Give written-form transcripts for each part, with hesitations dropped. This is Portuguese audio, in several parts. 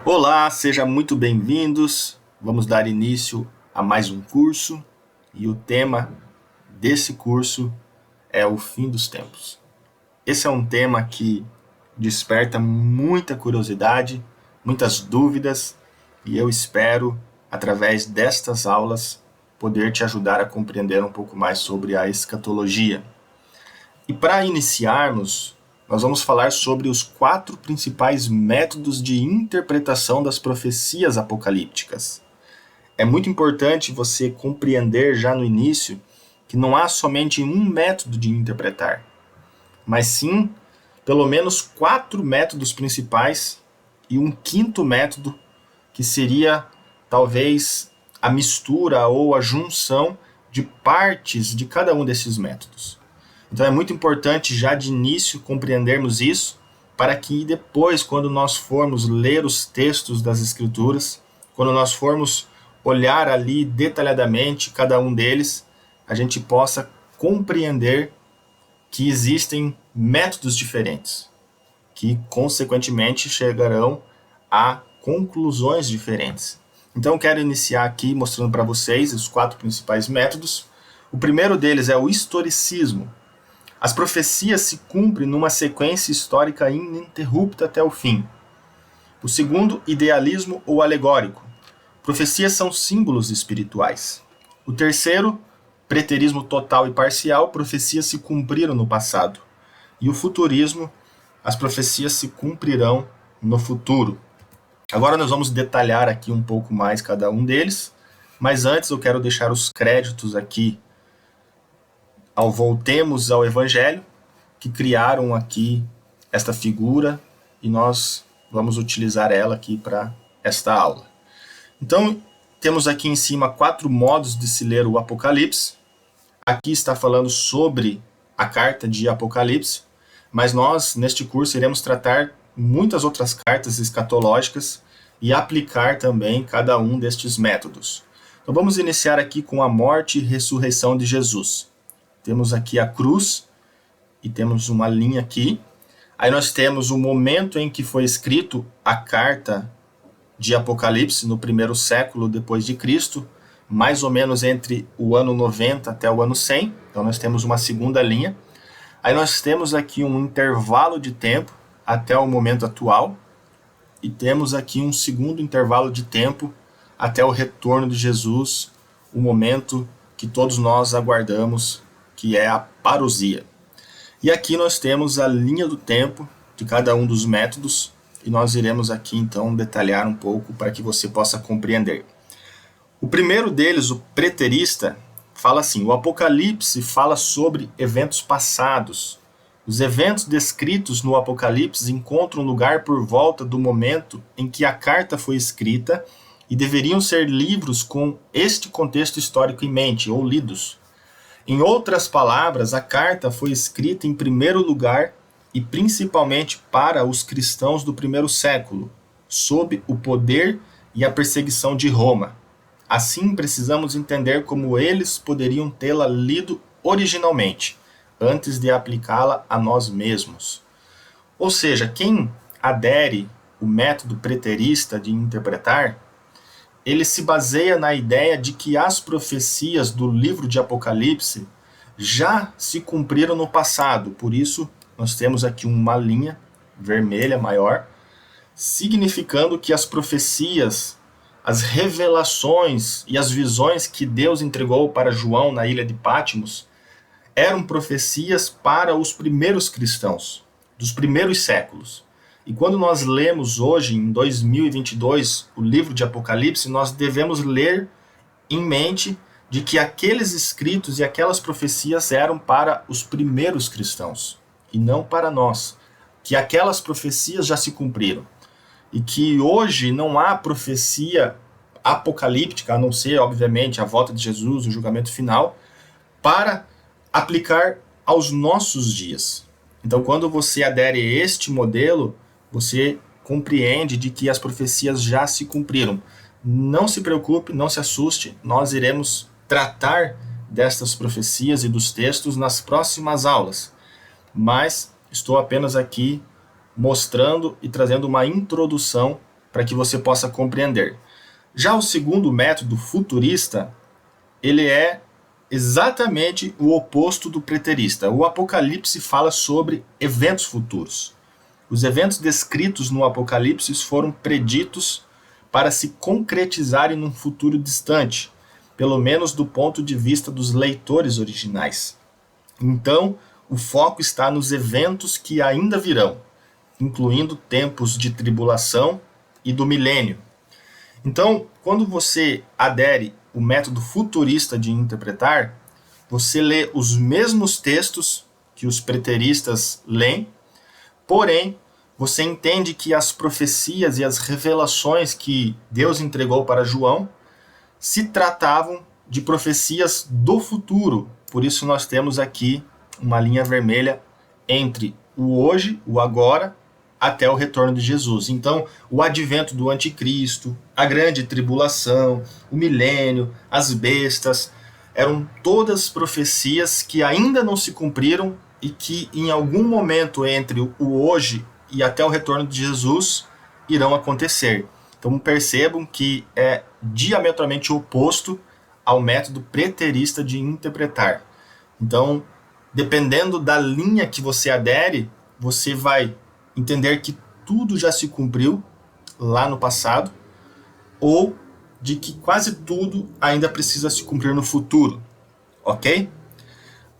Olá, sejam muito bem-vindos. Vamos dar início a mais um curso e o tema desse curso é o fim dos tempos. Esse é um tema que desperta muita curiosidade, muitas dúvidas e eu espero, através destas aulas, poder te ajudar a compreender um pouco mais sobre a escatologia. E para iniciarmos, nós vamos falar sobre os 4 principais métodos de interpretação das profecias apocalípticas. É muito importante você compreender já no início que não há somente um método de interpretar, mas sim pelo menos 4 métodos principais e um quinto método que seria talvez a mistura ou a junção de partes de cada um desses métodos. Então é muito importante já de início compreendermos isso, para que depois, quando nós formos ler os textos das Escrituras, quando nós formos olhar ali detalhadamente cada um deles, a gente possa compreender que existem métodos diferentes, que consequentemente chegarão a conclusões diferentes. Então quero iniciar aqui mostrando para vocês os 4 principais métodos. O primeiro deles é o historicismo. As profecias se cumprem numa sequência histórica ininterrupta até o fim. O segundo, idealismo ou alegórico. Profecias são símbolos espirituais. O terceiro, preterismo total e parcial. Profecias se cumpriram no passado. E o futurismo, as profecias se cumprirão no futuro. Agora nós vamos detalhar aqui um pouco mais cada um deles, mas antes eu quero deixar os créditos aqui ao Voltemos ao Evangelho, que criaram aqui esta figura e nós vamos utilizar ela aqui para esta aula. Então, temos aqui em cima 4 modos de se ler o Apocalipse. Aqui está falando sobre a carta de Apocalipse, mas nós, neste curso, iremos tratar muitas outras cartas escatológicas e aplicar também cada um destes métodos. Então, vamos iniciar aqui com a morte e ressurreição de Jesus. Temos aqui a cruz e temos uma linha aqui. Aí nós temos o momento em que foi escrito a carta de Apocalipse, no primeiro século depois de Cristo, mais ou menos entre o ano 90 até o ano 100. Então nós temos uma segunda linha. Aí nós temos aqui um intervalo de tempo até o momento atual. E temos aqui um segundo intervalo de tempo até o retorno de Jesus, o momento que todos nós aguardamos, que é a parousia. E aqui nós temos a linha do tempo de cada um dos métodos, e nós iremos aqui então detalhar um pouco para que você possa compreender. O primeiro deles, o preterista, fala assim: o Apocalipse fala sobre eventos passados. Os eventos descritos no Apocalipse encontram lugar por volta do momento em que a carta foi escrita e deveriam ser livros com este contexto histórico em mente, ou lidos. Em outras palavras, a carta foi escrita em primeiro lugar e principalmente para os cristãos do primeiro século, sob o poder e a perseguição de Roma. Assim, precisamos entender como eles poderiam tê-la lido originalmente, antes de aplicá-la a nós mesmos. Ou seja, quem adere o método preterista de interpretar, ele se baseia na ideia de que as profecias do livro de Apocalipse já se cumpriram no passado. Por isso, nós temos aqui uma linha vermelha maior, significando que as profecias, as revelações e as visões que Deus entregou para João na ilha de Patmos eram profecias para os primeiros cristãos, dos primeiros séculos. E quando nós lemos hoje, em 2022, o livro de Apocalipse, nós devemos ler em mente de que aqueles escritos e aquelas profecias eram para os primeiros cristãos, e não para nós. Que aquelas profecias já se cumpriram. E que hoje não há profecia apocalíptica, a não ser, obviamente, a volta de Jesus, o julgamento final, para aplicar aos nossos dias. Então, quando você adere a este modelo, você compreende de que as profecias já se cumpriram. Não se preocupe, não se assuste, nós iremos tratar destas profecias e dos textos nas próximas aulas. Mas estou apenas aqui mostrando e trazendo uma introdução para que você possa compreender. Já o segundo método futurista, ele é exatamente o oposto do preterista. O Apocalipse fala sobre eventos futuros. Os eventos descritos no Apocalipse foram preditos para se concretizarem num futuro distante, pelo menos do ponto de vista dos leitores originais. Então, o foco está nos eventos que ainda virão, incluindo tempos de tribulação e do milênio. Então, quando você adere o método futurista de interpretar, você lê os mesmos textos que os preteristas leem, porém, você entende que as profecias e as revelações que Deus entregou para João se tratavam de profecias do futuro. Por isso nós temos aqui uma linha vermelha entre o hoje, o agora, até o retorno de Jesus. Então, o advento do anticristo, a grande tribulação, o milênio, as bestas, eram todas profecias que ainda não se cumpriram e que em algum momento entre o hoje e até o retorno de Jesus irão acontecer. Então percebam que é diametralmente oposto ao método preterista de interpretar. Então, dependendo da linha que você adere, você vai entender que tudo já se cumpriu lá no passado, ou de que quase tudo ainda precisa se cumprir no futuro, ok?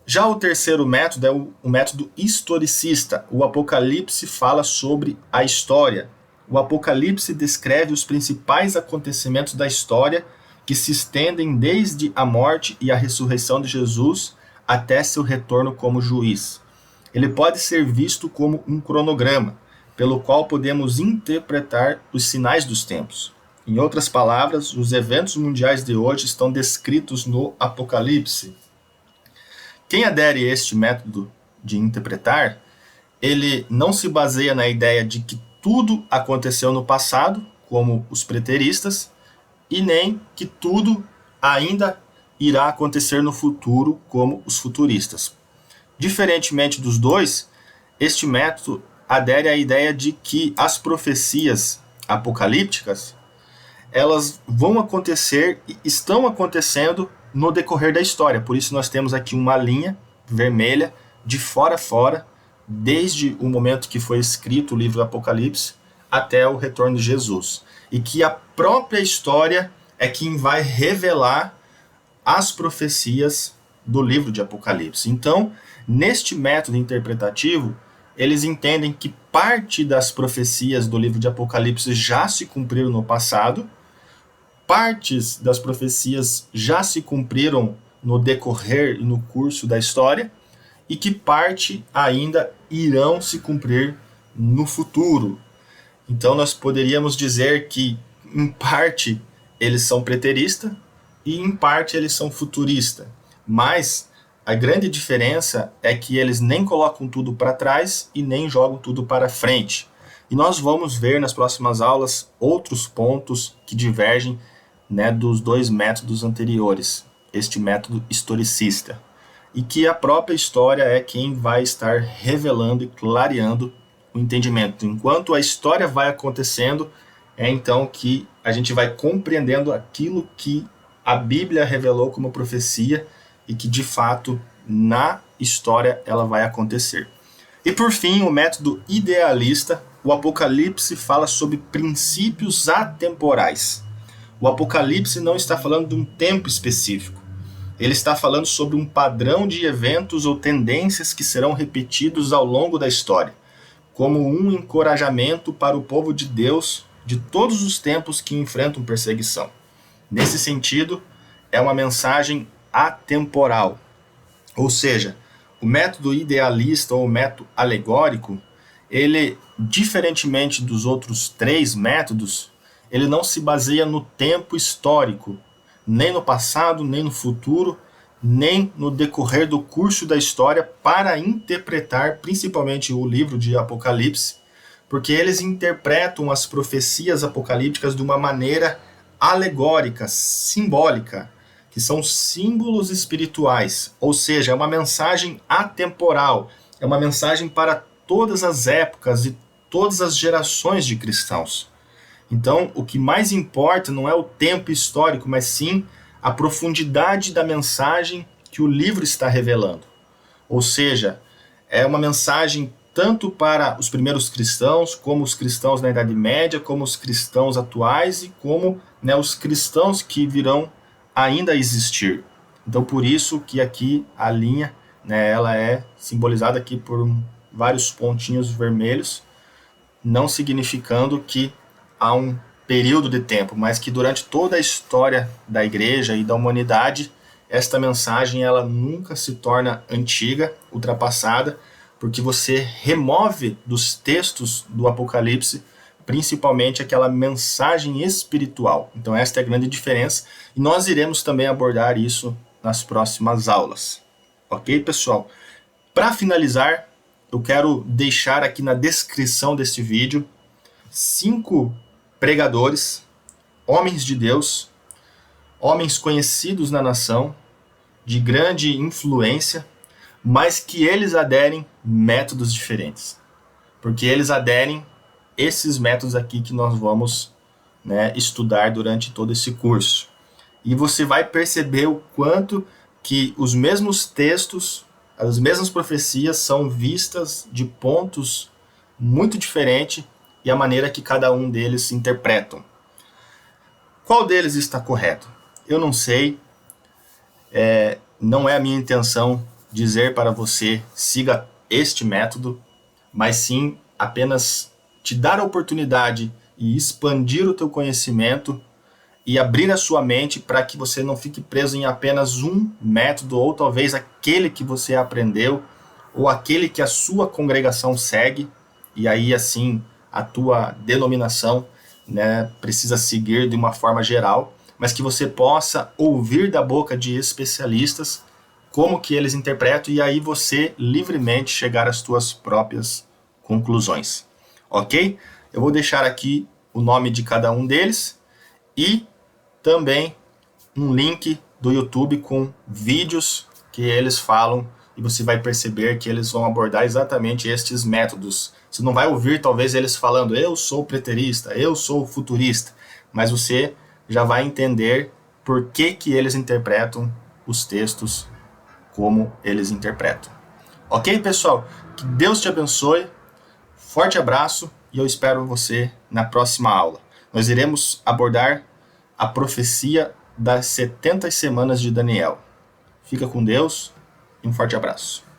Já o terceiro método é o método historicista. O Apocalipse fala sobre a história. O Apocalipse descreve os principais acontecimentos da história que se estendem desde a morte e a ressurreição de Jesus até seu retorno como juiz. Ele pode ser visto como um cronograma, pelo qual podemos interpretar os sinais dos tempos. Em outras palavras, os eventos mundiais de hoje estão descritos no Apocalipse. Quem adere a este método de interpretar, ele não se baseia na ideia de que tudo aconteceu no passado, como os preteristas, e nem que tudo ainda irá acontecer no futuro, como os futuristas. Diferentemente dos dois, este método adere à ideia de que as profecias apocalípticas, elas vão acontecer e estão acontecendo no decorrer da história. Por isso nós temos aqui uma linha vermelha de fora a fora, desde o momento que foi escrito o livro do Apocalipse até o retorno de Jesus. E que a própria história é quem vai revelar as profecias do livro de Apocalipse. Então, neste método interpretativo, eles entendem que parte das profecias do livro de Apocalipse já se cumpriram no passado, partes das profecias já se cumpriram no decorrer e no curso da história, e que parte ainda irão se cumprir no futuro. Então nós poderíamos dizer que em parte eles são preteristas e em parte eles são futuristas. Mas a grande diferença é que eles nem colocam tudo para trás e nem jogam tudo para frente. E nós vamos ver nas próximas aulas outros pontos que divergem, dos dois métodos anteriores, este método historicista, e que a própria história é quem vai estar revelando e clareando o entendimento. Enquanto a história vai acontecendo, é então que a gente vai compreendendo aquilo que a Bíblia revelou como profecia e que de fato na história ela vai acontecer. E por fim, o método idealista. O Apocalipse fala sobre princípios atemporais. O Apocalipse não está falando de um tempo específico. Ele está falando sobre um padrão de eventos ou tendências que serão repetidos ao longo da história, como um encorajamento para o povo de Deus de todos os tempos que enfrentam perseguição. Nesse sentido, é uma mensagem atemporal. Ou seja, o método idealista ou o método alegórico, ele, diferentemente dos outros três métodos, ele não se baseia no tempo histórico, nem no passado, nem no futuro, nem no decorrer do curso da história para interpretar principalmente o livro de Apocalipse, porque eles interpretam as profecias apocalípticas de uma maneira alegórica, simbólica, que são símbolos espirituais, ou seja, é uma mensagem atemporal, é uma mensagem para todas as épocas e todas as gerações de cristãos. Então, o que mais importa não é o tempo histórico, mas sim a profundidade da mensagem que o livro está revelando. Ou seja, é uma mensagem tanto para os primeiros cristãos, como os cristãos na Idade Média, como os cristãos atuais e como, né, os cristãos que virão ainda a existir. Então, por isso que aqui a linha, né, ela é simbolizada aqui por vários pontinhos vermelhos, não significando que há um período de tempo, mas que durante toda a história da igreja e da humanidade, esta mensagem ela nunca se torna antiga, ultrapassada, porque você remove dos textos do Apocalipse principalmente aquela mensagem espiritual. Então esta é a grande diferença e nós iremos também abordar isso nas próximas aulas. Ok, pessoal? Para finalizar, eu quero deixar aqui na descrição deste vídeo 5 pregadores, homens de Deus, homens conhecidos na nação, de grande influência, mas que eles aderem métodos diferentes. Porque eles aderem esses métodos aqui que nós vamos, né, estudar durante todo esse curso. E você vai perceber o quanto que os mesmos textos, as mesmas profecias são vistas de pontos muito diferentes e a maneira que cada um deles interpretam. Qual deles está correto? Eu não sei, não é a minha intenção dizer para você siga este método, mas sim apenas te dar a oportunidade e expandir o teu conhecimento e abrir a sua mente para que você não fique preso em apenas um método ou talvez aquele que você aprendeu ou aquele que a sua congregação segue e aí assim a tua denominação, né, precisa seguir de uma forma geral, mas que você possa ouvir da boca de especialistas como que eles interpretam e aí você livremente chegar às tuas próprias conclusões. Ok? Eu vou deixar aqui o nome de cada um deles e também um link do YouTube com vídeos que eles falam e você vai perceber que eles vão abordar exatamente estes métodos. Você não vai ouvir talvez eles falando eu sou preterista, eu sou futurista, mas você já vai entender por que que eles interpretam os textos como eles interpretam. Ok, pessoal? Que Deus te abençoe, forte abraço e eu espero você na próxima aula. Nós iremos abordar a profecia das 70 semanas de Daniel. Fica com Deus e um forte abraço.